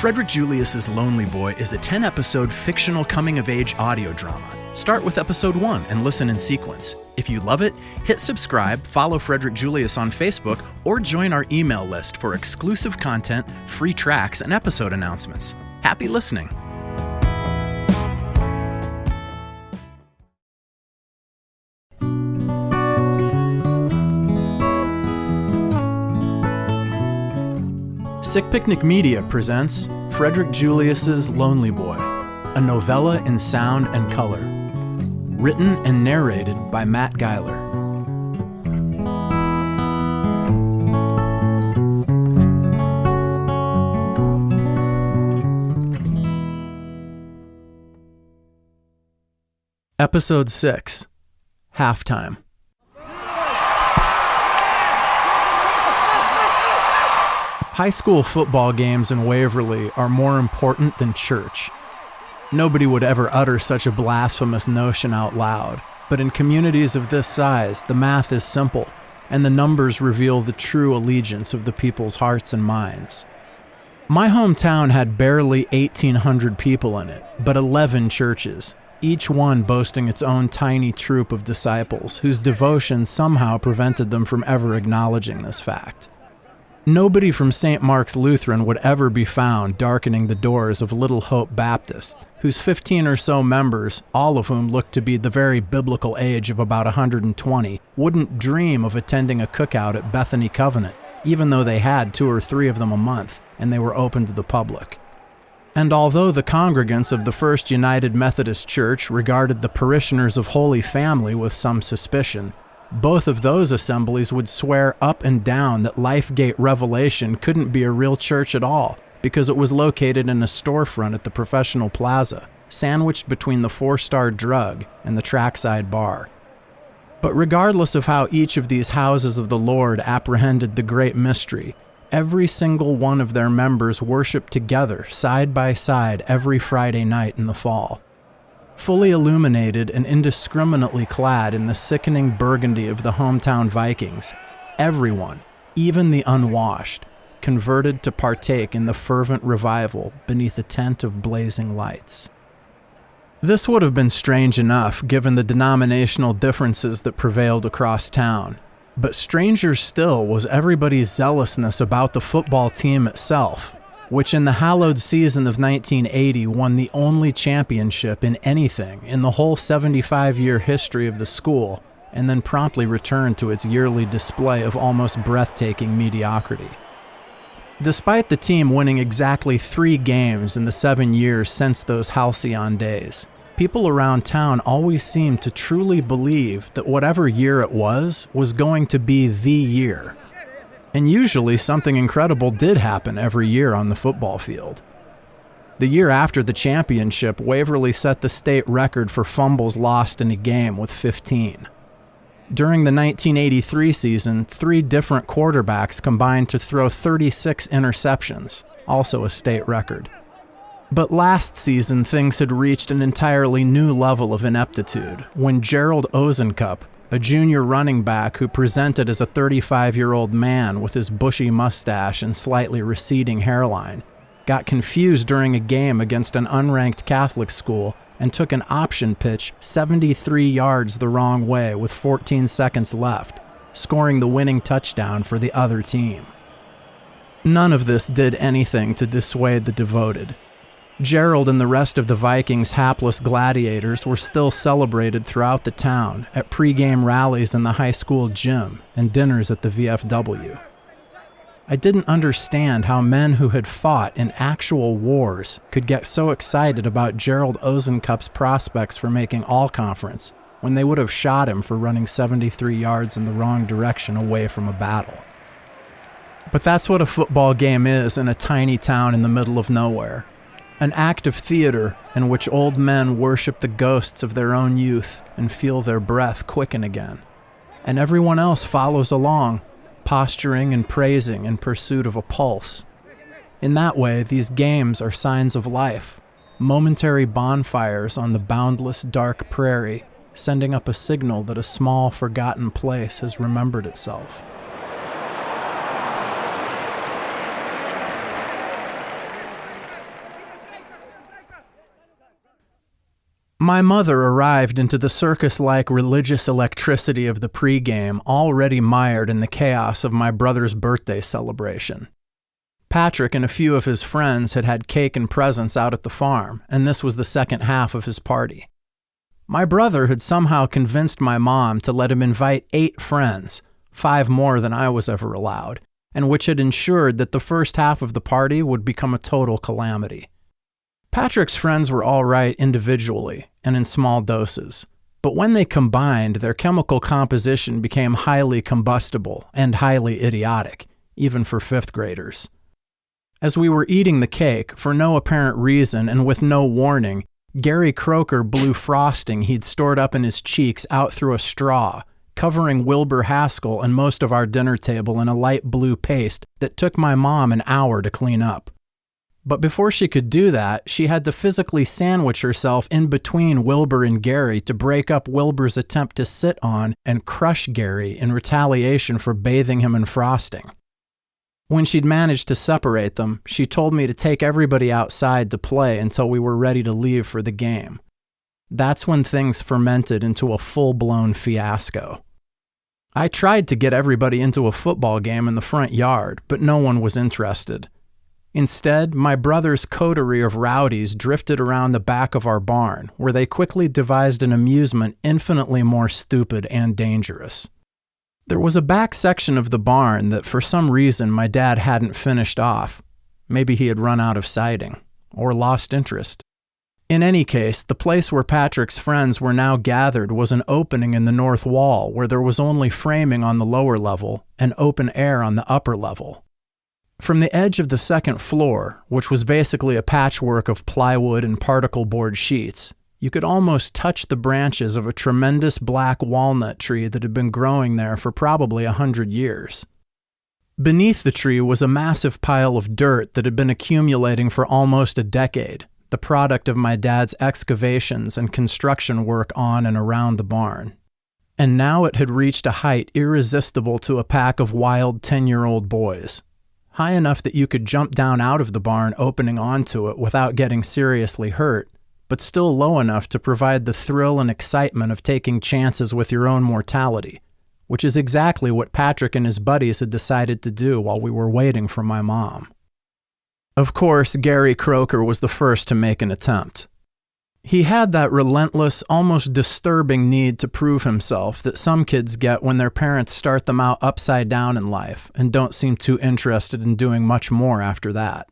Frederick Julius's Lonely Boy is a 10-episode fictional coming-of-age audio drama. Start with episode 1 and listen in sequence. If you love it, hit subscribe, follow Frederick Julius on Facebook, or join our email list for exclusive content, free tracks, and episode announcements. Happy listening! Sick Picnic Media presents Frederick Julius's Lonely Boy, a novella in sound and color. Written and narrated by Matt Geiler. Episode 6, Halftime. High school football games in Waverly are more important than church. Nobody would ever utter such a blasphemous notion out loud, but in communities of this size, the math is simple, and the numbers reveal the true allegiance of the people's hearts and minds. My hometown had barely 1,800 people in it, but 11 churches, each one boasting its own tiny troop of disciples whose devotion somehow prevented them from ever acknowledging this fact. Nobody from St. Mark's Lutheran would ever be found darkening the doors of Little Hope Baptist, whose 15 or so members, all of whom looked to be the very biblical age of about 120, wouldn't dream of attending a cookout at Bethany Covenant, even though they had 2 or 3 of them a month, and they were open to the public. And although the congregants of the First United Methodist Church regarded the parishioners of Holy Family with some suspicion, both of those assemblies would swear up and down that Lifegate Revelation couldn't be a real church at all because it was located in a storefront at the Professional Plaza, sandwiched between the 4-Star Drug and the Trackside Bar. But regardless of how each of these houses of the Lord apprehended the great mystery, every single one of their members worshiped together side by side every Friday night in the fall. Fully illuminated and indiscriminately clad in the sickening burgundy of the hometown Vikings, everyone, even the unwashed, converted to partake in the fervent revival beneath a tent of blazing lights. This would have been strange enough given the denominational differences that prevailed across town, but stranger still was everybody's zealousness about the football team itself, which in the hallowed season of 1980 won the only championship in anything in the whole 75-year history of the school, and then promptly returned to its yearly display of almost breathtaking mediocrity. Despite the team winning exactly 3 games in the 7 years since those halcyon days, people around town always seemed to truly believe that whatever year it was going to be the year. And usually something incredible did happen every year on the football field. The year after the championship, Waverly set the state record for fumbles lost in a game with 15. During the 1983 season, 3 different quarterbacks combined to throw 36 interceptions, also a state record. But last season, things had reached an entirely new level of ineptitude when Gerald Ozenkup, a junior running back who presented as a 35-year-old man with his bushy mustache and slightly receding hairline, got confused during a game against an unranked Catholic school and took an option pitch 73 yards the wrong way with 14 seconds left, scoring the winning touchdown for the other team. None of this did anything to dissuade the devoted. Gerald and the rest of the Vikings' hapless gladiators were still celebrated throughout the town at pregame rallies in the high school gym and dinners at the VFW. I didn't understand how men who had fought in actual wars could get so excited about Gerald Ozenkup's prospects for making all-conference when they would have shot him for running 73 yards in the wrong direction away from a battle. But that's what a football game is in a tiny town in the middle of nowhere. An act of theater in which old men worship the ghosts of their own youth and feel their breath quicken again. And everyone else follows along, posturing and praising in pursuit of a pulse. In that way, these games are signs of life, momentary bonfires on the boundless dark prairie, sending up a signal that a small, forgotten place has remembered itself. My mother arrived into the circus-like religious electricity of the pregame already mired in the chaos of my brother's birthday celebration. Patrick and a few of his friends had had cake and presents out at the farm, and this was the second half of his party. My brother had somehow convinced my mom to let him invite 8 friends, 5 more than I was ever allowed, and which had ensured that the first half of the party would become a total calamity. Patrick's friends were all right individually and in small doses, but when they combined, their chemical composition became highly combustible and highly idiotic, even for 5th graders. As we were eating the cake, for no apparent reason and with no warning, Gary Croker blew frosting he'd stored up in his cheeks out through a straw, covering Wilbur Haskell and most of our dinner table in a light blue paste that took my mom an hour to clean up. But before she could do that, she had to physically sandwich herself in between Wilbur and Gary to break up Wilbur's attempt to sit on and crush Gary in retaliation for bathing him in frosting. When she'd managed to separate them, she told me to take everybody outside to play until we were ready to leave for the game. That's when things fermented into a full-blown fiasco. I tried to get everybody into a football game in the front yard, but no one was interested. Instead, my brother's coterie of rowdies drifted around the back of our barn, where they quickly devised an amusement infinitely more stupid and dangerous. There was a back section of the barn that for some reason my dad hadn't finished off. Maybe he had run out of siding, or lost interest. In any case, the place where Patrick's friends were now gathered was an opening in the north wall where there was only framing on the lower level and open air on the upper level. From the edge of the second floor, which was basically a patchwork of plywood and particle board sheets, you could almost touch the branches of a tremendous black walnut tree that had been growing there for probably 100 years. Beneath the tree was a massive pile of dirt that had been accumulating for almost a decade, the product of my dad's excavations and construction work on and around the barn. And now it had reached a height irresistible to a pack of wild 10-year-old boys. High enough that you could jump down out of the barn opening onto it without getting seriously hurt, but still low enough to provide the thrill and excitement of taking chances with your own mortality, which is exactly what Patrick and his buddies had decided to do while we were waiting for my mom. Of course, Gary Croker was the first to make an attempt. He had that relentless, almost disturbing need to prove himself that some kids get when their parents start them out upside down in life and don't seem too interested in doing much more after that.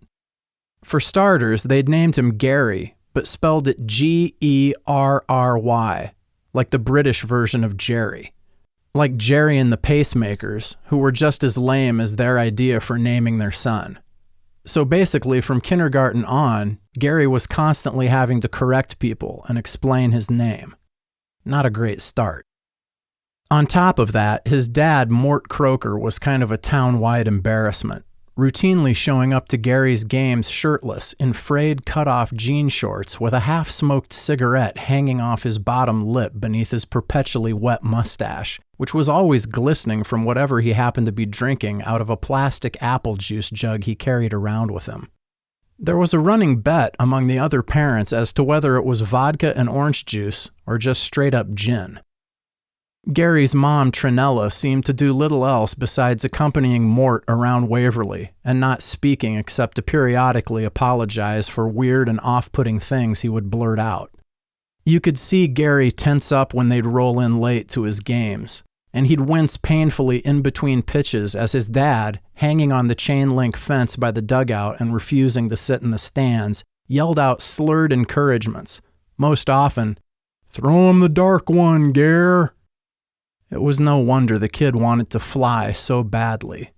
For starters, they'd named him Gary, but spelled it Gerry, like the British version of Jerry. Like Jerry and the Pacemakers, who were just as lame as their idea for naming their son. So basically, from kindergarten on, Gary was constantly having to correct people and explain his name. Not a great start. On top of that, his dad, Mort Croker, was kind of a town-wide embarrassment, routinely showing up to Gary's games shirtless in frayed cut-off jean shorts with a half-smoked cigarette hanging off his bottom lip beneath his perpetually wet mustache, which was always glistening from whatever he happened to be drinking out of a plastic apple juice jug he carried around with him. There was a running bet among the other parents as to whether it was vodka and orange juice or just straight-up gin. Gary's mom, Trinella, seemed to do little else besides accompanying Mort around Waverly and not speaking except to periodically apologize for weird and off-putting things he would blurt out. You could see Gary tense up when they'd roll in late to his games, and he'd wince painfully in between pitches as his dad, hanging on the chain-link fence by the dugout and refusing to sit in the stands, yelled out slurred encouragements, most often, "Throw him the dark one, Gare." It was no wonder the kid wanted to fly so badly.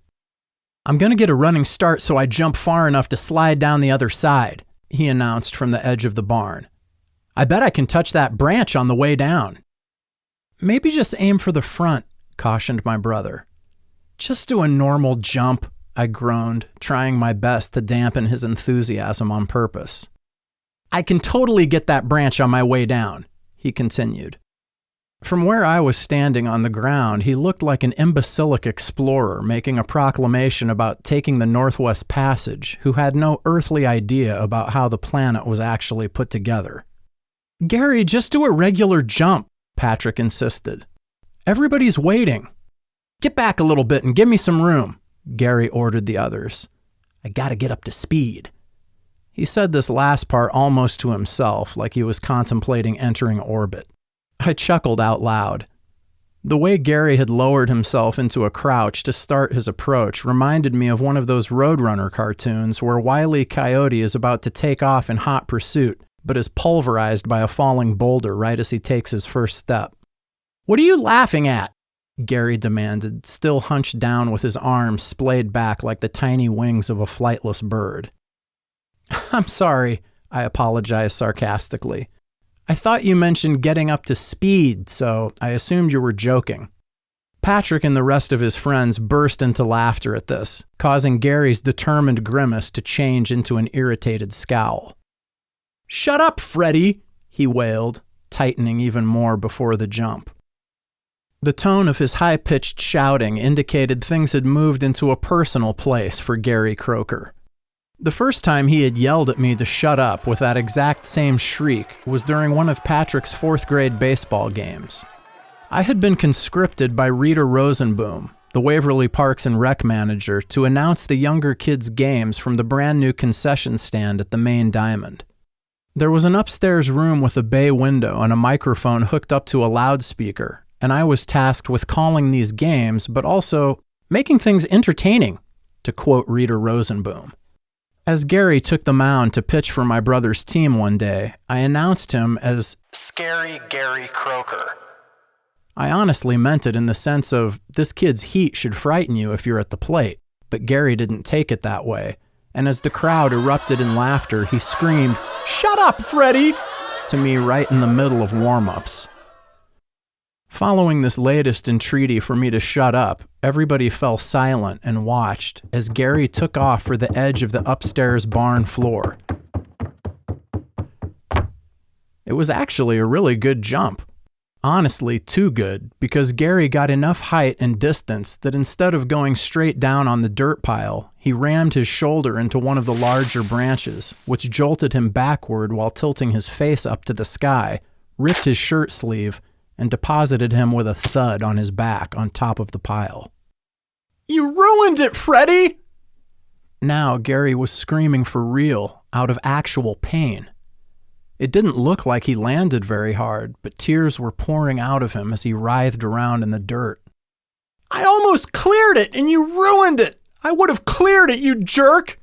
"I'm going to get a running start so I jump far enough to slide down the other side," he announced from the edge of the barn. "I bet I can touch that branch on the way down." "Maybe just aim for the front," cautioned my brother. "Just do a normal jump," I groaned, trying my best to dampen his enthusiasm on purpose. "I can totally get that branch on my way down," he continued. From where I was standing on the ground, he looked like an imbecilic explorer making a proclamation about taking the Northwest Passage who had no earthly idea about how the planet was actually put together. "Gary, just do a regular jump," Patrick insisted. "Everybody's waiting." "Get back a little bit and give me some room," Gary ordered the others. "I gotta get up to speed." He said this last part almost to himself, like he was contemplating entering orbit. I chuckled out loud. The way Gary had lowered himself into a crouch to start his approach reminded me of one of those Roadrunner cartoons where Wile E. Coyote is about to take off in hot pursuit, but is pulverized by a falling boulder right as he takes his first step. "What are you laughing at?" Gary demanded, still hunched down with his arms splayed back like the tiny wings of a flightless bird. "I'm sorry," I apologized sarcastically. "I thought you mentioned getting up to speed, so I assumed you were joking." Patrick and the rest of his friends burst into laughter at this, causing Gary's determined grimace to change into an irritated scowl. "Shut up, Freddy," he wailed, tightening even more before the jump. The tone of his high-pitched shouting indicated things had moved into a personal place for Gary Croker. The first time he had yelled at me to shut up with that exact same shriek was during one of Patrick's fourth-grade baseball games. I had been conscripted by Rita Rosenboom, the Waverly Parks and Rec manager, to announce the younger kids' games from the brand-new concession stand at the main diamond. There was an upstairs room with a bay window and a microphone hooked up to a loudspeaker, and I was tasked with calling these games, but also making things entertaining, to quote Rita Rosenboom. As Gary took the mound to pitch for my brother's team one day, I announced him as Scary Gary Croker. I honestly meant it in the sense of, this kid's heat should frighten you if you're at the plate, but Gary didn't take it that way, and as the crowd erupted in laughter, he screamed, "Shut up, Freddy!" to me right in the middle of warm-ups. Following this latest entreaty for me to shut up, everybody fell silent and watched as Gary took off for the edge of the upstairs barn floor. It was actually a really good jump. Honestly, too good, because Gary got enough height and distance that instead of going straight down on the dirt pile, he rammed his shoulder into one of the larger branches, which jolted him backward while tilting his face up to the sky, ripped his shirt sleeve, and deposited him with a thud on his back on top of the pile. "You ruined it, Freddy!" Now Gary was screaming for real, out of actual pain. It didn't look like he landed very hard, but tears were pouring out of him as he writhed around in the dirt. "I almost cleared it, and you ruined it! I would have cleared it, you jerk!"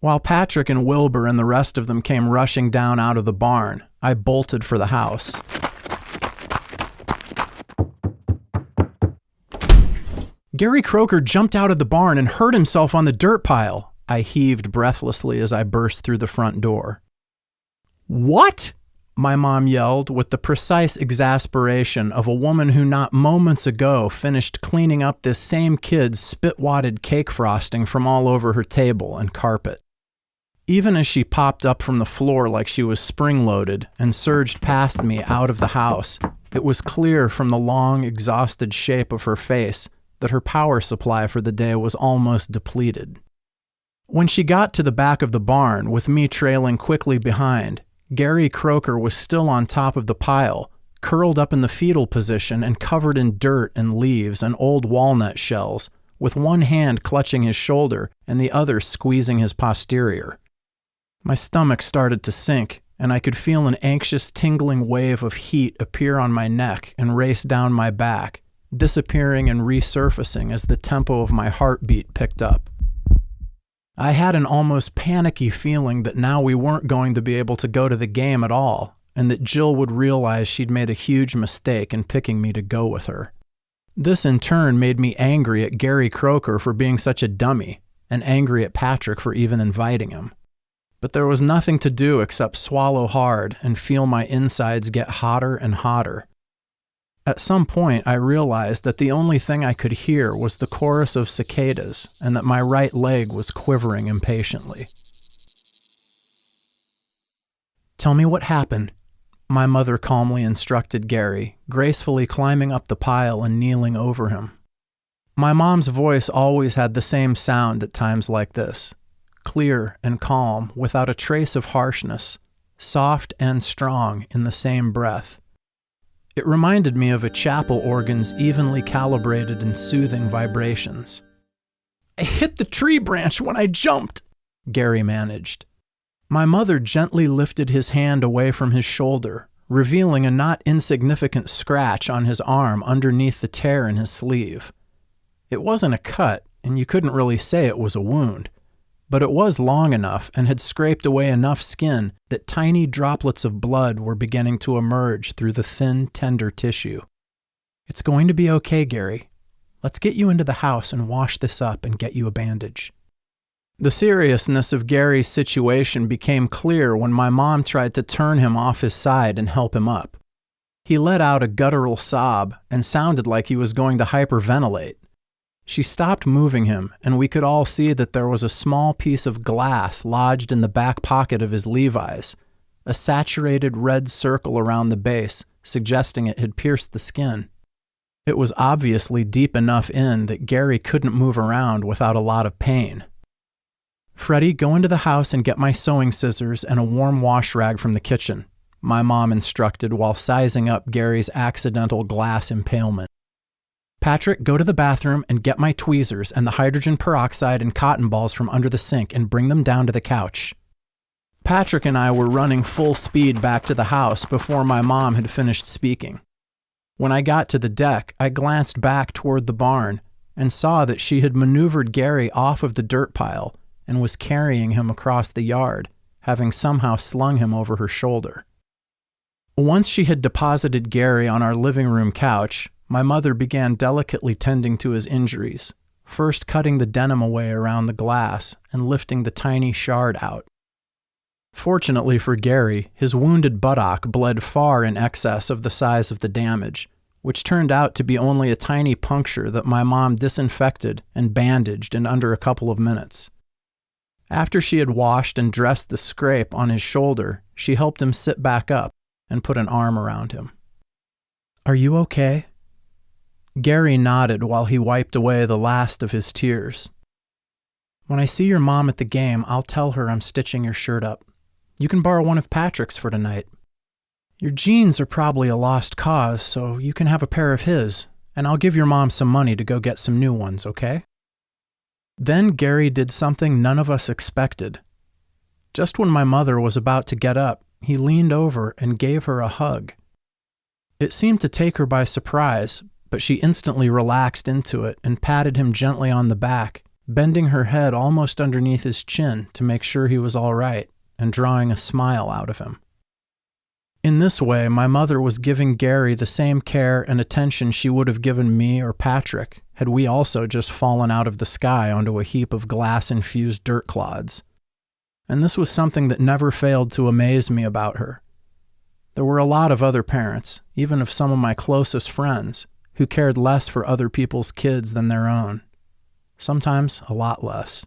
While Patrick and Wilbur and the rest of them came rushing down out of the barn, I bolted for the house. "Gary Croker jumped out of the barn and hurt himself on the dirt pile," I heaved breathlessly as I burst through the front door. "What?" my mom yelled with the precise exasperation of a woman who not moments ago finished cleaning up this same kid's spit-wadded cake frosting from all over her table and carpet. Even as she popped up from the floor like she was spring-loaded and surged past me out of the house, it was clear from the long, exhausted shape of her face that her power supply for the day was almost depleted. When she got to the back of the barn, with me trailing quickly behind, Gary Croker was still on top of the pile, curled up in the fetal position and covered in dirt and leaves and old walnut shells, with one hand clutching his shoulder and the other squeezing his posterior. My stomach started to sink, and I could feel an anxious, tingling wave of heat appear on my neck and race down my back, disappearing and resurfacing as the tempo of my heartbeat picked up. I had an almost panicky feeling that now we weren't going to be able to go to the game at all, and that Jill would realize she'd made a huge mistake in picking me to go with her. This in turn made me angry at Gary Croker for being such a dummy, and angry at Patrick for even inviting him. But there was nothing to do except swallow hard and feel my insides get hotter and hotter. At some point, I realized that the only thing I could hear was the chorus of cicadas and that my right leg was quivering impatiently. "Tell me what happened," my mother calmly instructed Gary, gracefully climbing up the pile and kneeling over him. My mom's voice always had the same sound at times like this, clear and calm, without a trace of harshness, soft and strong in the same breath. It reminded me of a chapel organ's evenly calibrated and soothing vibrations. "I hit the tree branch when I jumped," Gary managed. My mother gently lifted his hand away from his shoulder, revealing a not insignificant scratch on his arm underneath the tear in his sleeve. It wasn't a cut, and you couldn't really say it was a wound, but it was long enough and had scraped away enough skin that tiny droplets of blood were beginning to emerge through the thin, tender tissue. "It's going to be okay, Gary. Let's get you into the house and wash this up and get you a bandage." The seriousness of Gary's situation became clear when my mom tried to turn him off his side and help him up. He let out a guttural sob and sounded like he was going to hyperventilate. She stopped moving him, and we could all see that there was a small piece of glass lodged in the back pocket of his Levi's, a saturated red circle around the base, suggesting it had pierced the skin. It was obviously deep enough in that Gary couldn't move around without a lot of pain. "Freddy, go into the house and get my sewing scissors and a warm wash rag from the kitchen," my mom instructed while sizing up Gary's accidental glass impalement. "Patrick, go to the bathroom and get my tweezers and the hydrogen peroxide and cotton balls from under the sink and bring them down to the couch." Patrick and I were running full speed back to the house before my mom had finished speaking. When I got to the deck, I glanced back toward the barn and saw that she had maneuvered Gary off of the dirt pile and was carrying him across the yard, having somehow slung him over her shoulder. Once she had deposited Gary on our living room couch, my mother began delicately tending to his injuries, first cutting the denim away around the glass and lifting the tiny shard out. Fortunately for Gary, his wounded buttock bled far in excess of the size of the damage, which turned out to be only a tiny puncture that my mom disinfected and bandaged in under a couple of minutes. After she had washed and dressed the scrape on his shoulder, she helped him sit back up and put an arm around him. "Are you okay?" Gary nodded while he wiped away the last of his tears. "When I see your mom at the game, I'll tell her I'm stitching your shirt up. You can borrow one of Patrick's for tonight. Your jeans are probably a lost cause, so you can have a pair of his, and I'll give your mom some money to go get some new ones, okay?" Then Gary did something none of us expected. Just when my mother was about to get up, he leaned over and gave her a hug. It seemed to take her by surprise, but she instantly relaxed into it and patted him gently on the back, bending her head almost underneath his chin to make sure he was all right and drawing a smile out of him. In this way, my mother was giving Gary the same care and attention she would have given me or Patrick had we also just fallen out of the sky onto a heap of glass-infused dirt clods. And this was something that never failed to amaze me about her. There were a lot of other parents, even of some of my closest friends, who cared less for other people's kids than their own. Sometimes a lot less.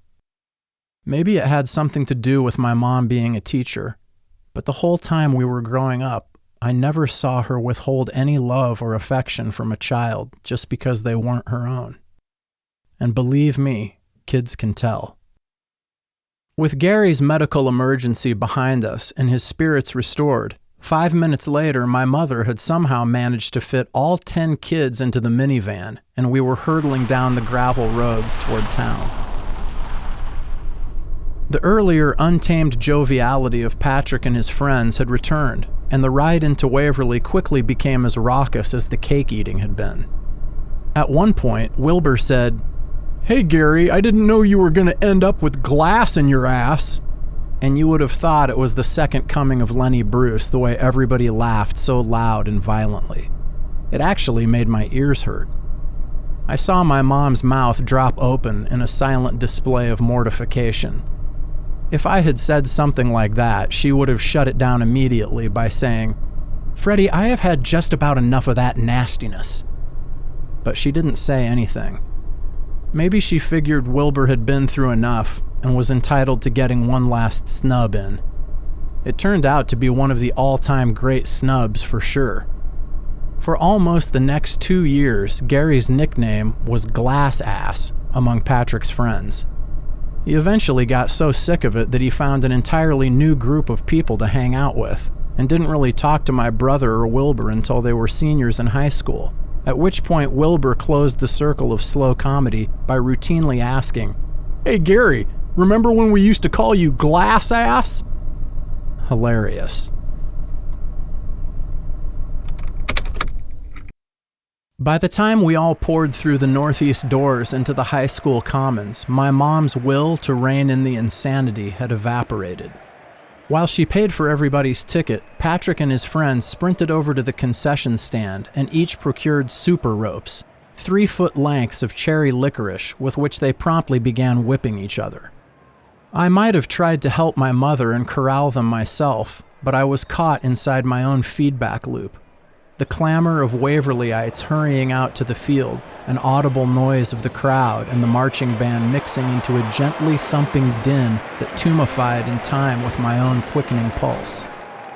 Maybe it had something to do with my mom being a teacher, but the whole time we were growing up, I never saw her withhold any love or affection from a child just because they weren't her own. And believe me, kids can tell. With Gary's medical emergency behind us and his spirits restored, 5 minutes later, my mother had somehow managed to fit all 10 kids into the minivan, and we were hurtling down the gravel roads toward town. The earlier untamed joviality of Patrick and his friends had returned, and the ride into Waverly quickly became as raucous as the cake eating had been. At one point, Wilbur said, "Hey Gary, I didn't know you were going to end up with glass in your ass." And you would have thought it was the second coming of Lenny Bruce, the way everybody laughed so loud and violently. It actually made my ears hurt. I saw my mom's mouth drop open in a silent display of mortification. If I had said something like that, she would have shut it down immediately by saying, "Freddy, I have had just about enough of that nastiness." But she didn't say anything. Maybe she figured Wilbur had been through enough and was entitled to getting one last snub in. It turned out to be one of the all-time great snubs for sure. For almost the next 2 years, Gary's nickname was Glass Ass among Patrick's friends. He eventually got so sick of it that he found an entirely new group of people to hang out with, and didn't really talk to my brother or Wilbur until they were seniors in high school, at which point Wilbur closed the circle of slow comedy by routinely asking, "Hey Gary, remember when we used to call you Glass Ass?" Hilarious. By the time we all poured through the northeast doors into the high school commons, my mom's will to rein in the insanity had evaporated. While she paid for everybody's ticket, Patrick and his friends sprinted over to the concession stand and each procured super ropes, 3-foot lengths of cherry licorice with which they promptly began whipping each other. I might have tried to help my mother and corral them myself, but I was caught inside my own feedback loop. The clamor of Waverleyites hurrying out to the field, an audible noise of the crowd and the marching band mixing into a gently thumping din that tumefied in time with my own quickening pulse.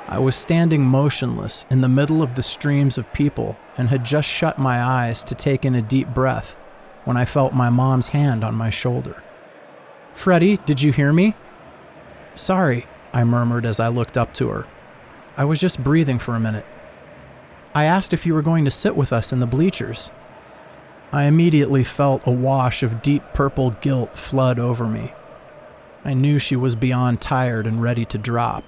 I was standing motionless in the middle of the streams of people and had just shut my eyes to take in a deep breath when I felt my mom's hand on my shoulder. "Freddy, did you hear me?" "Sorry," I murmured as I looked up to her. "I was just breathing for a minute. I asked if you were going to sit with us in the bleachers." I immediately felt a wash of deep purple guilt flood over me. I knew she was beyond tired and ready to drop.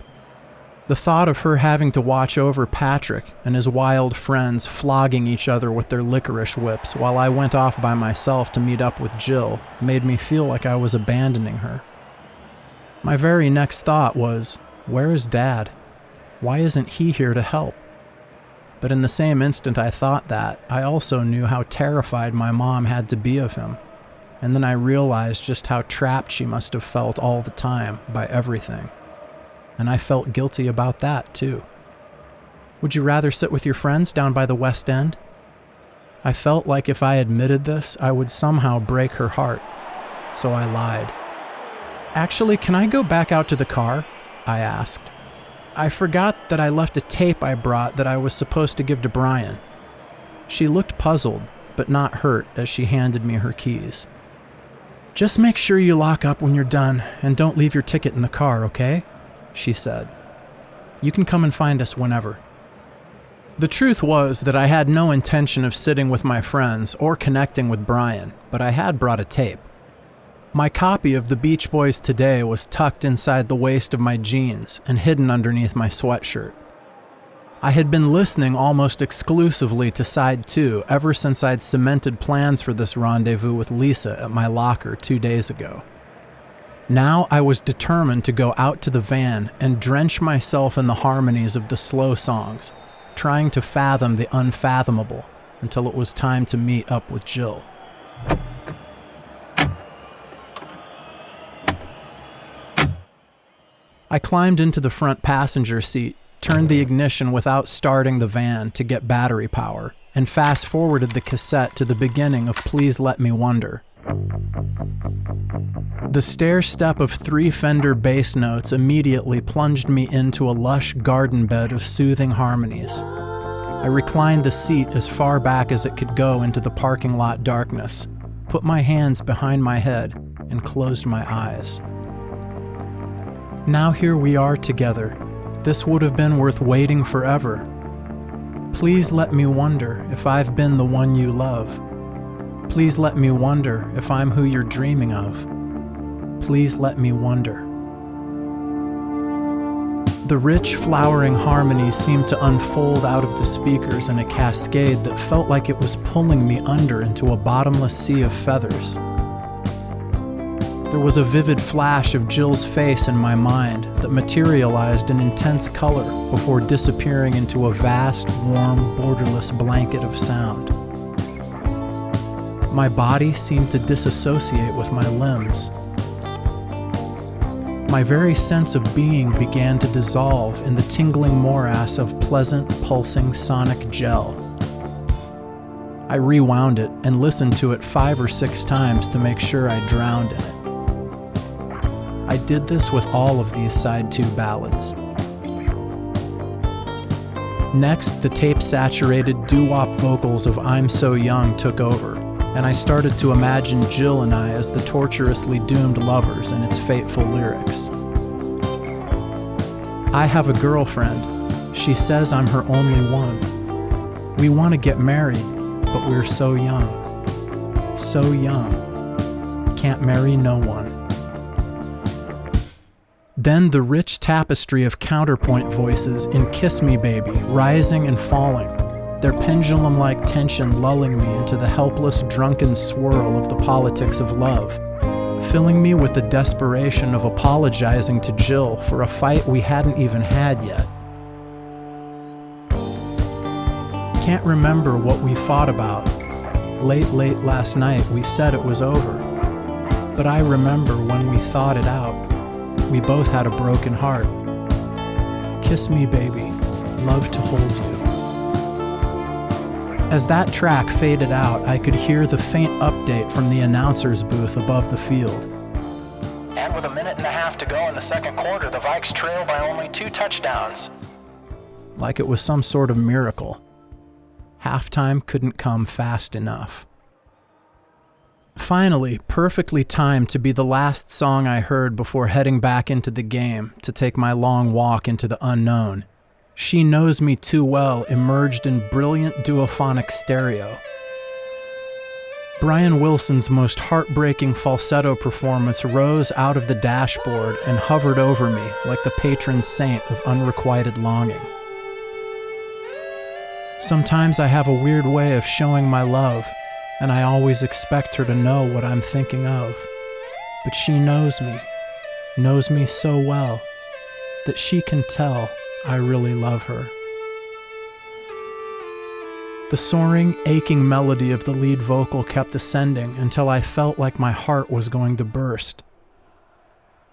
The thought of her having to watch over Patrick and his wild friends flogging each other with their licorice whips while I went off by myself to meet up with Jill made me feel like I was abandoning her. My very next thought was, where is Dad? Why isn't he here to help? But in the same instant I thought that, I also knew how terrified my mom had to be of him. And then I realized just how trapped she must have felt all the time by everything. And I felt guilty about that, too. "Would you rather sit with your friends down by the West End?" I felt like if I admitted this, I would somehow break her heart. So I lied. "Actually, can I go back out to the car?" I asked. "I forgot that I left a tape I brought that I was supposed to give to Brian." She looked puzzled, but not hurt as she handed me her keys. "Just make sure you lock up when you're done and don't leave your ticket in the car, okay?" she said. "You can come and find us whenever." The truth was that I had no intention of sitting with my friends or connecting with Brian, but I had brought a tape. My copy of the Beach Boys Today was tucked inside the waist of my jeans and hidden underneath my sweatshirt. I had been listening almost exclusively to side 2 ever since I'd cemented plans for this rendezvous with Lisa at my locker 2 days ago. Now I was determined to go out to the van and drench myself in the harmonies of the slow songs, trying to fathom the unfathomable until it was time to meet up with Jill. I climbed into the front passenger seat, turned the ignition without starting the van to get battery power, and fast-forwarded the cassette to the beginning of Please Let Me Wonder. The stair-step of 3 Fender bass notes immediately plunged me into a lush garden bed of soothing harmonies. I reclined the seat as far back as it could go into the parking lot darkness, put my hands behind my head, and closed my eyes. Now here we are together. This would have been worth waiting forever. Please let me wonder if I've been the one you love. Please let me wonder if I'm who you're dreaming of. Please let me wonder. The rich, flowering harmonies seemed to unfold out of the speakers in a cascade that felt like it was pulling me under into a bottomless sea of feathers. There was a vivid flash of Jill's face in my mind that materialized in intense color before disappearing into a vast, warm, borderless blanket of sound. My body seemed to disassociate with my limbs. My very sense of being began to dissolve in the tingling morass of pleasant, pulsing sonic gel. I rewound it and listened to it 5 or 6 times to make sure I drowned in it. I did this with all of these side 2 ballads. Next, the tape-saturated doo-wop vocals of I'm So Young took over, and I started to imagine Jill and I as the torturously doomed lovers in its fateful lyrics. I have a girlfriend. She says I'm her only one. We want to get married, but we're so young. So young. Can't marry no one. Then the rich tapestry of counterpoint voices in Kiss Me Baby, rising and falling, their pendulum-like tension lulling me into the helpless, drunken swirl of the politics of love, filling me with the desperation of apologizing to Jill for a fight we hadn't even had yet. Can't remember what we fought about. Late last night we said it was over. But I remember when we thought it out. We both had a broken heart. Kiss me, baby. Love to hold you. As that track faded out, I could hear the faint update from the announcer's booth above the field. And with 1.5 minutes to go in the second quarter, the Vikes trail by only 2 touchdowns. Like it was some sort of miracle. Halftime couldn't come fast enough. Finally, perfectly timed to be the last song I heard before heading back into the game to take my long walk into the unknown, She Knows Me Too Well emerged in brilliant duophonic stereo. Brian Wilson's most heartbreaking falsetto performance rose out of the dashboard and hovered over me like the patron saint of unrequited longing. Sometimes I have a weird way of showing my love, and I always expect her to know what I'm thinking of. But she knows me so well, that she can tell I really love her. The soaring, aching melody of the lead vocal kept ascending until I felt like my heart was going to burst.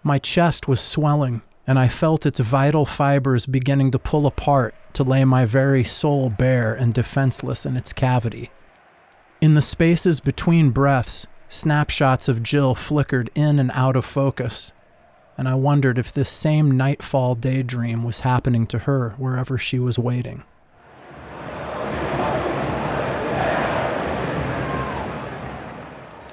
My chest was swelling, and I felt its vital fibers beginning to pull apart to lay my very soul bare and defenseless in its cavity. In the spaces between breaths, snapshots of Jill flickered in and out of focus, and I wondered if this same nightfall daydream was happening to her wherever she was waiting.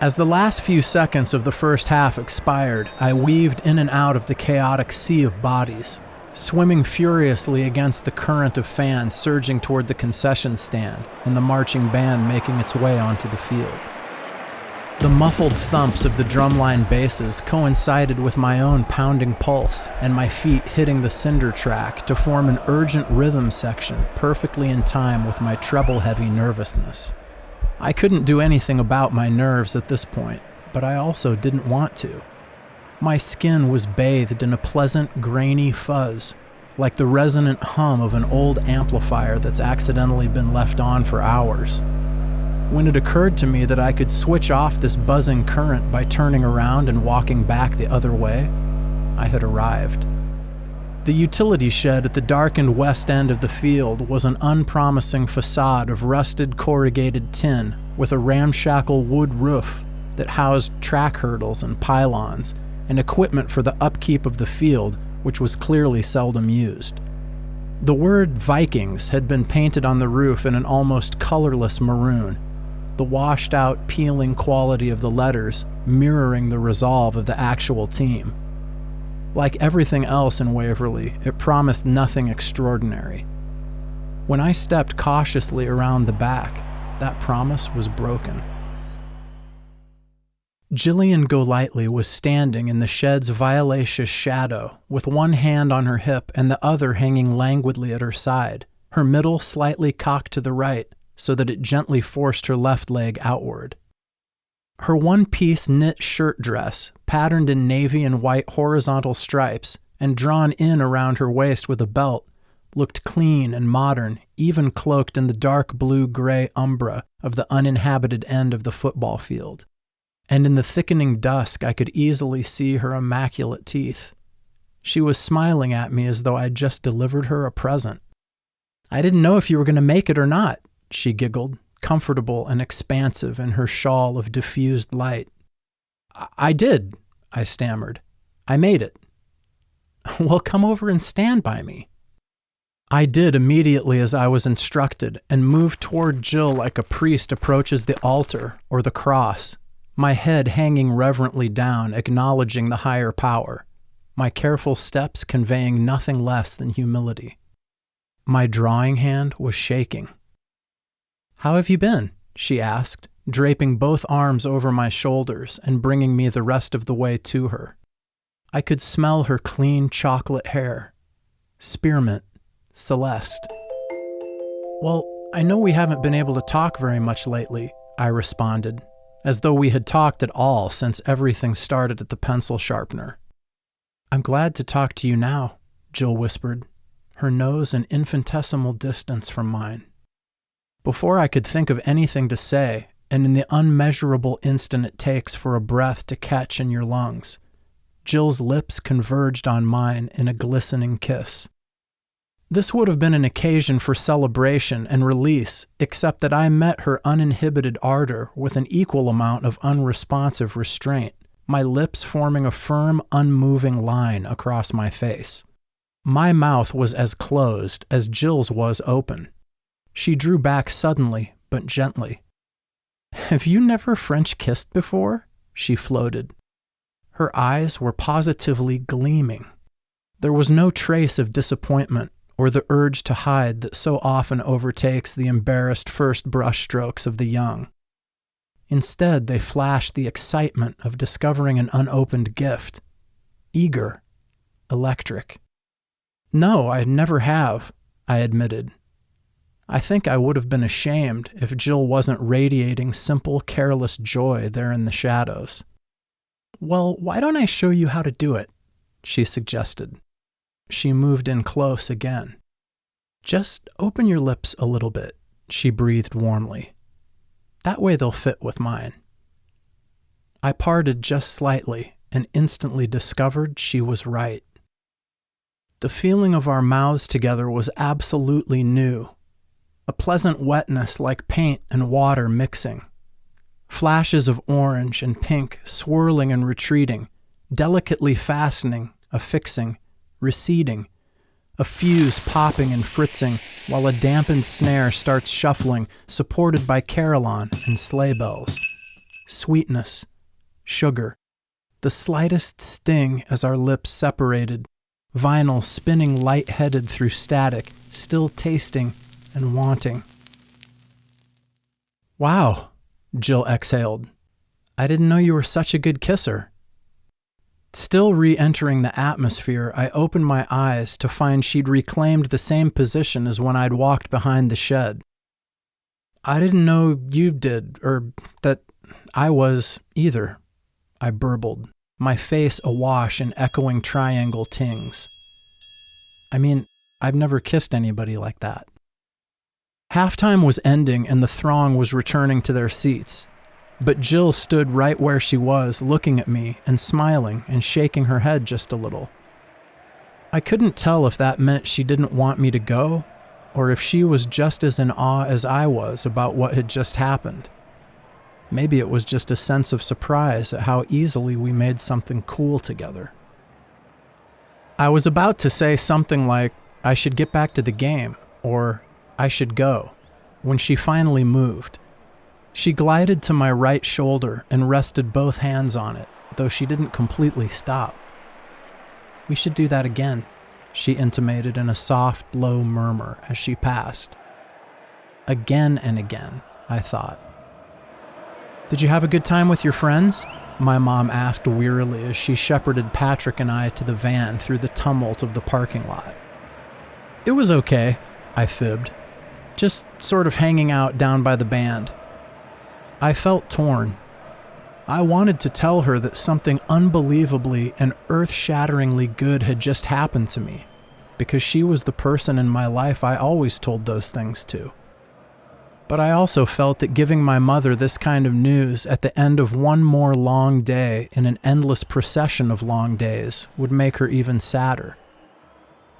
As the last few seconds of the first half expired, I weaved in and out of the chaotic sea of bodies, swimming furiously against the current of fans surging toward the concession stand and the marching band making its way onto the field. The muffled thumps of the drumline basses coincided with my own pounding pulse and my feet hitting the cinder track to form an urgent rhythm section perfectly in time with my treble-heavy nervousness. I couldn't do anything about my nerves at this point, but I also didn't want to. My skin was bathed in a pleasant, grainy fuzz, like the resonant hum of an old amplifier that's accidentally been left on for hours. When it occurred to me that I could switch off this buzzing current by turning around and walking back the other way, I had arrived. The utility shed at the darkened west end of the field was an unpromising facade of rusted corrugated tin with a ramshackle wood roof that housed track hurdles and pylons and equipment for the upkeep of the field, which was clearly seldom used. The word Vikings had been painted on the roof in an almost colorless maroon, the washed-out, peeling quality of the letters mirroring the resolve of the actual team. Like everything else in Waverly, it promised nothing extraordinary. When I stepped cautiously around the back, that promise was broken. Jillian Golightly was standing in the shed's violacious shadow, with one hand on her hip and the other hanging languidly at her side, her middle slightly cocked to the right so that it gently forced her left leg outward. Her one-piece knit shirt dress, patterned in navy and white horizontal stripes and drawn in around her waist with a belt, looked clean and modern, even cloaked in the dark blue-gray umbra of the uninhabited end of the football field. And in the thickening dusk, I could easily see her immaculate teeth. She was smiling at me as though I'd just delivered her a present. "I didn't know if you were going to make it or not," she giggled, comfortable and expansive in her shawl of diffused light. I did," I stammered. "I made it." "Well, come over and stand by me." I did immediately as I was instructed and moved toward Jill like a priest approaches the altar or the cross, my head hanging reverently down, acknowledging the higher power, my careful steps conveying nothing less than humility. My drawing hand was shaking. "How have you been?" she asked, draping both arms over my shoulders and bringing me the rest of the way to her. I could smell her clean chocolate hair. Spearmint. Celeste. "Well, I know we haven't been able to talk very much lately," I responded, as though we had talked at all since everything started at the pencil sharpener. "I'm glad to talk to you now," Jill whispered, her nose an infinitesimal distance from mine. Before I could think of anything to say, and in the unmeasurable instant it takes for a breath to catch in your lungs, Jill's lips converged on mine in a glistening kiss. This would have been an occasion for celebration and release, except that I met her uninhibited ardor with an equal amount of unresponsive restraint, my lips forming a firm, unmoving line across my face. My mouth was as closed as Jill's was open. She drew back suddenly, but gently. "Have you never French kissed before?" she floated. Her eyes were positively gleaming. There was no trace of disappointment or the urge to hide that so often overtakes the embarrassed first brushstrokes of the young. Instead, they flashed the excitement of discovering an unopened gift. Eager. Electric. "No, I never have," I admitted. I think I would have been ashamed if Jill wasn't radiating simple, careless joy there in the shadows. "Well, why don't I show you how to do it?" she suggested. She moved in close again. "Just open your lips a little bit," she breathed warmly. "That way they'll fit with mine." I parted just slightly and instantly discovered she was right. The feeling of our mouths together was absolutely new. A pleasant wetness like paint and water mixing. Flashes of orange and pink swirling and retreating, delicately fastening, affixing, receding, a fuse popping and fritzing while a dampened snare starts shuffling, supported by carillon and sleigh bells. Sweetness, sugar, the slightest sting as our lips separated, vinyl spinning light-headed through static, still tasting and wanting. "Wow," Jill exhaled. "I didn't know you were such a good kisser." Still re-entering the atmosphere, I opened my eyes to find she'd reclaimed the same position as when I'd walked behind the shed. "I didn't know you did, or that I was either," I burbled, my face awash in echoing triangle tings. I mean, I've never kissed anybody like that. Halftime was ending and the throng was returning to their seats. But Jill stood right where she was, looking at me and smiling and shaking her head just a little. I couldn't tell if that meant she didn't want me to go, or if she was just as in awe as I was about what had just happened. Maybe it was just a sense of surprise at how easily we made something cool together. I was about to say something like, "I should get back to the game," or "I should go," when she finally moved. She glided to my right shoulder and rested both hands on it, though she didn't completely stop. "We should do that again," she intimated in a soft, low murmur as she passed. Again and again, I thought. "Did you have a good time with your friends?" my mom asked wearily as she shepherded Patrick and I to the van through the tumult of the parking lot. "It was okay," I fibbed. "Just sort of hanging out down by the band." I felt torn. I wanted to tell her that something unbelievably and earth-shatteringly good had just happened to me, because she was the person in my life I always told those things to. But I also felt that giving my mother this kind of news at the end of one more long day in an endless procession of long days would make her even sadder.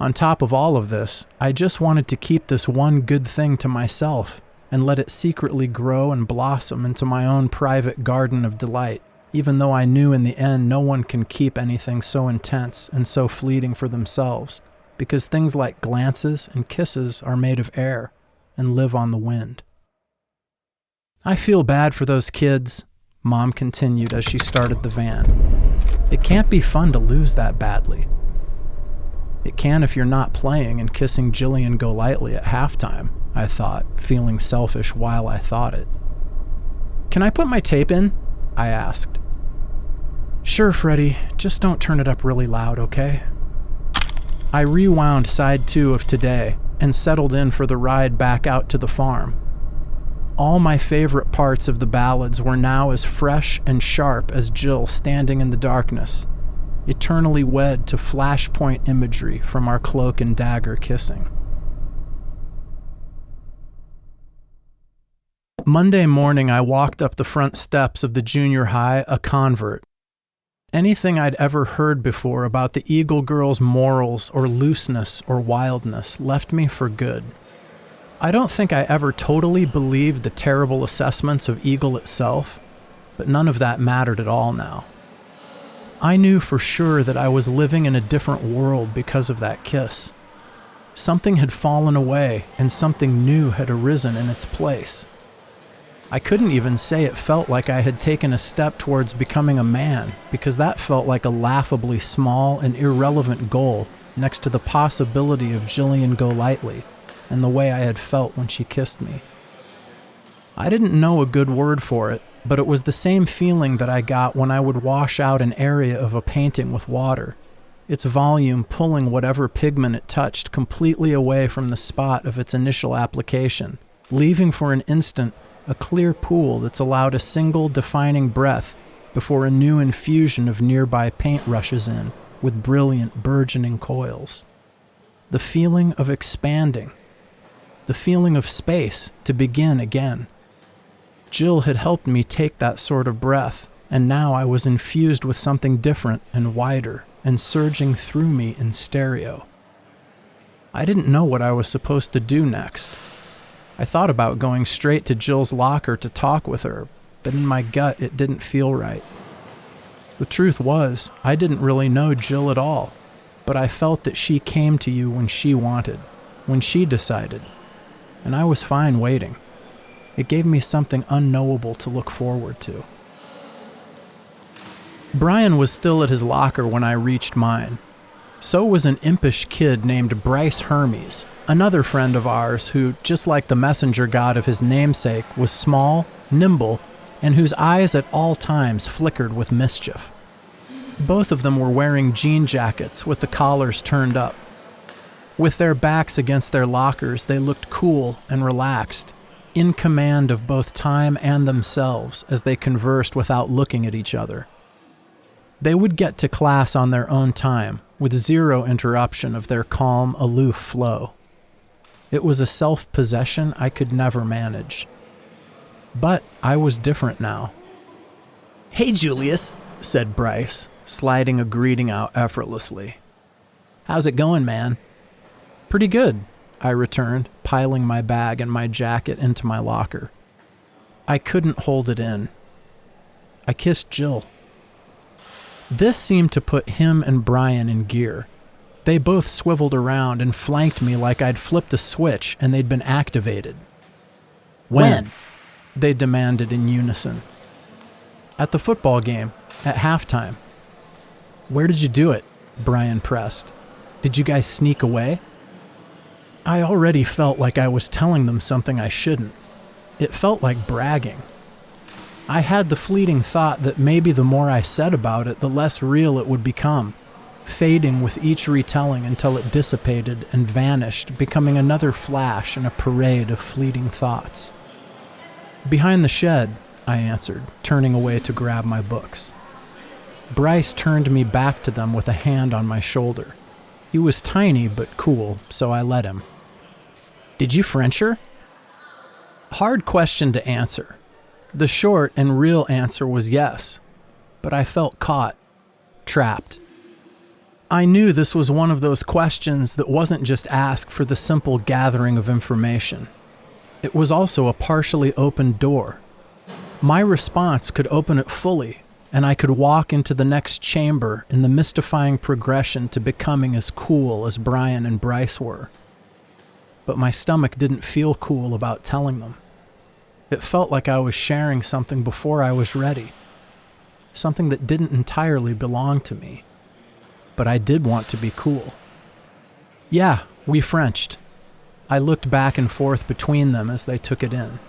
On top of all of this, I just wanted to keep this one good thing to myself and let it secretly grow and blossom into my own private garden of delight, even though I knew in the end no one can keep anything so intense and so fleeting for themselves, because things like glances and kisses are made of air and live on the wind. I feel bad for those kids, Mom continued as she started the van. It can't be fun to lose that badly. It can if you're not playing and kissing Jillian Golightly at halftime, I thought, feeling selfish while I thought it. Can I put my tape in? I asked. Sure, Freddy, just don't turn it up really loud, okay? I rewound side 2 of Today and settled in for the ride back out to the farm. All my favorite parts of the ballads were now as fresh and sharp as Jill standing in the darkness, eternally wed to flashpoint imagery from our cloak and dagger kissing. Monday morning, I walked up the front steps of the junior high a convert. Anything I'd ever heard before about the Eagle Girl's morals or looseness or wildness left me for good. I don't think I ever totally believed the terrible assessments of Eagle itself, but none of that mattered at all now. I knew for sure that I was living in a different world because of that kiss. Something had fallen away and something new had arisen in its place. I couldn't even say it felt like I had taken a step towards becoming a man, because that felt like a laughably small and irrelevant goal next to the possibility of Jillian Golightly and the way I had felt when she kissed me. I didn't know a good word for it, but it was the same feeling that I got when I would wash out an area of a painting with water, its volume pulling whatever pigment it touched completely away from the spot of its initial application, leaving for an instant a clear pool that's allowed a single defining breath before a new infusion of nearby paint rushes in with brilliant burgeoning coils. The feeling of expanding, the feeling of space to begin again. Jill had helped me take that sort of breath, and now I was infused with something different and wider and surging through me in stereo. I didn't know what I was supposed to do next. I thought about going straight to Jill's locker to talk with her, but in my gut it didn't feel right. The truth was, I didn't really know Jill at all, but I felt that she came to you when she wanted, when she decided, and I was fine waiting. It gave me something unknowable to look forward to. Brian was still at his locker when I reached mine. So was an impish kid named Bryce Hermes, another friend of ours who, just like the messenger god of his namesake, was small, nimble, and whose eyes at all times flickered with mischief. Both of them were wearing jean jackets with the collars turned up. With their backs against their lockers, they looked cool and relaxed, in command of both time and themselves as they conversed without looking at each other. They would get to class on their own time, with zero interruption of their calm, aloof flow. It was a self-possession I could never manage. But I was different now. "Hey, Julius," said Bryce, sliding a greeting out effortlessly. "How's it going, man?" "Pretty good," I returned, piling my bag and my jacket into my locker. I couldn't hold it in. I kissed Jill. This seemed to put him and Brian in gear. They both swiveled around and flanked me like I'd flipped a switch and they'd been activated. "When?" they demanded in unison. "At the football game, at halftime." "Where did you do it?" Brian pressed. "Did you guys sneak away?" I already felt like I was telling them something I shouldn't. It felt like bragging. I had the fleeting thought that maybe the more I said about it, the less real it would become, fading with each retelling until it dissipated and vanished, becoming another flash in a parade of fleeting thoughts. "Behind the shed," I answered, turning away to grab my books. Bryce turned me back to them with a hand on my shoulder. He was tiny but cool, so I let him. "Did you French her?" Hard question to answer. The short and real answer was yes, but I felt caught, trapped. I knew this was one of those questions that wasn't just asked for the simple gathering of information. It was also a partially open door. My response could open it fully, and I could walk into the next chamber in the mystifying progression to becoming as cool as Brian and Bryce were. But my stomach didn't feel cool about telling them. It felt like I was sharing something before I was ready, something that didn't entirely belong to me. But I did want to be cool. Yeah, we Frenched. I looked back and forth between them as they took it in.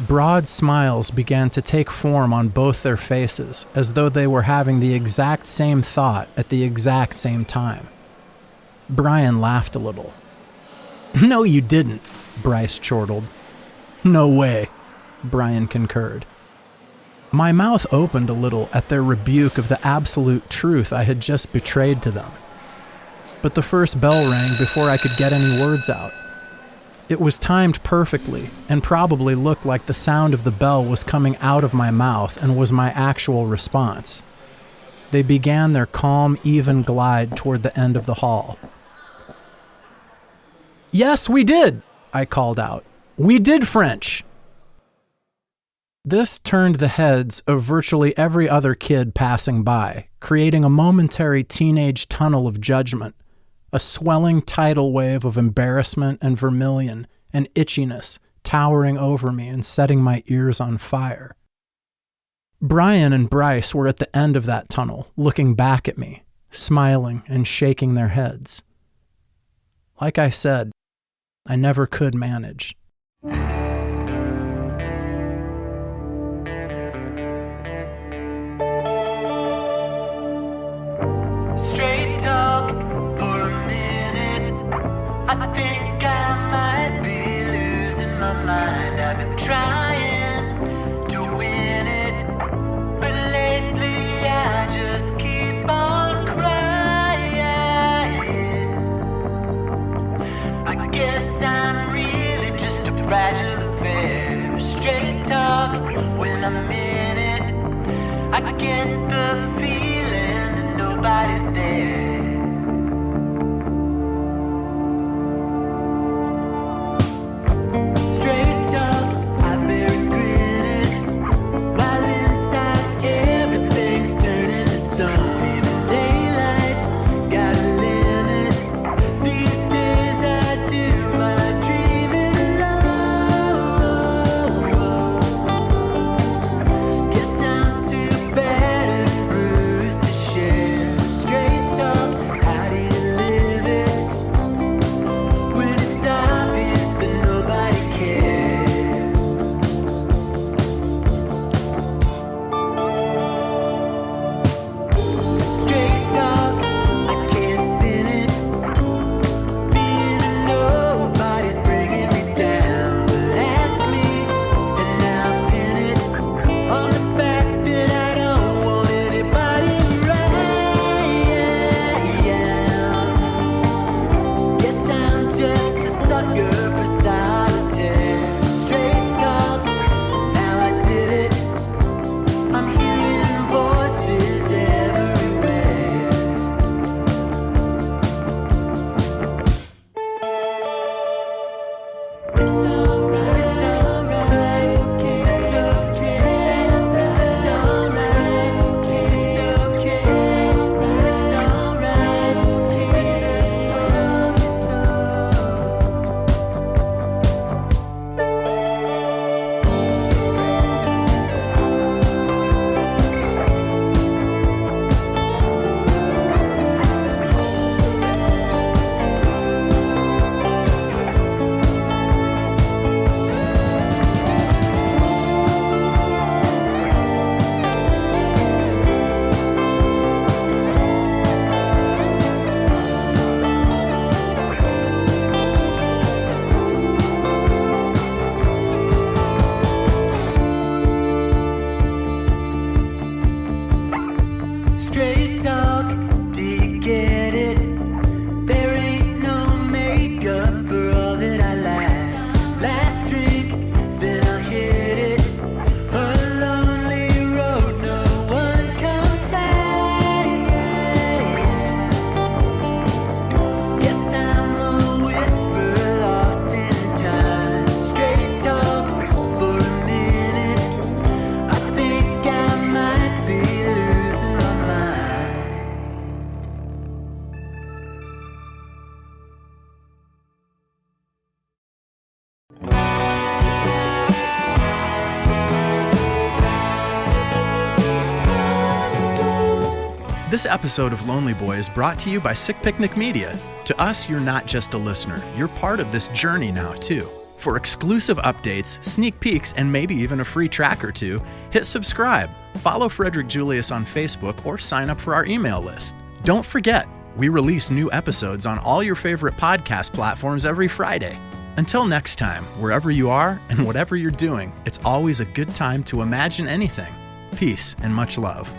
Broad smiles began to take form on both their faces, as though they were having the exact same thought at the exact same time. Brian laughed a little. "No, you didn't," Bryce chortled. "No way," Brian concurred. My mouth opened a little at their rebuke of the absolute truth I had just betrayed to them. But the first bell rang before I could get any words out. It was timed perfectly, and probably looked like the sound of the bell was coming out of my mouth and was my actual response. They began their calm, even glide toward the end of the hall. "Yes, we did," I called out. "We did French." This turned the heads of virtually every other kid passing by, creating a momentary teenage tunnel of judgment, a swelling tidal wave of embarrassment and vermilion and itchiness towering over me and setting my ears on fire. Brian and Bryce were at the end of that tunnel, looking back at me, smiling and shaking their heads. Like I said, I never could manage. Straight talk for a minute. I think I might be losing my mind. I've been trying to win it, but lately I just keep on crying. I guess I'm really just a fragile affair. Straight talk when I'm in it. I get the feeling that nobody's there. Straight talk, I bear grin, while inside everything's turning to stone. Even daylight's got a limit. These days I do my dreaming alone. Guess I'm too bad and bruised to share. Straight talk This episode of Lonely Boy is brought to you by Sick Picnic Media. To us, you're not just a listener. You're part of this journey now, too. For exclusive updates, sneak peeks, and maybe even a free track or two, hit subscribe, follow Frederick Julius on Facebook, or sign up for our email list. Don't forget, we release new episodes on all your favorite podcast platforms every Friday. Until next time, wherever you are and whatever you're doing, it's always a good time to imagine anything. Peace and much love.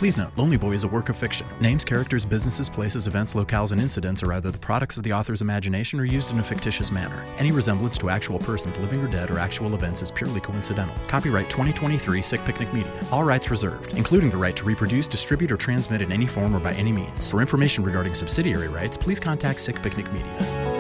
Please note, Lonely Boy is a work of fiction. Names, characters, businesses, places, events, locales, and incidents are either the products of the author's imagination or used in a fictitious manner. Any resemblance to actual persons, living or dead, or actual events is purely coincidental. Copyright 2023 Sick Picnic Media. All rights reserved, including the right to reproduce, distribute, or transmit in any form or by any means. For information regarding subsidiary rights, please contact Sick Picnic Media.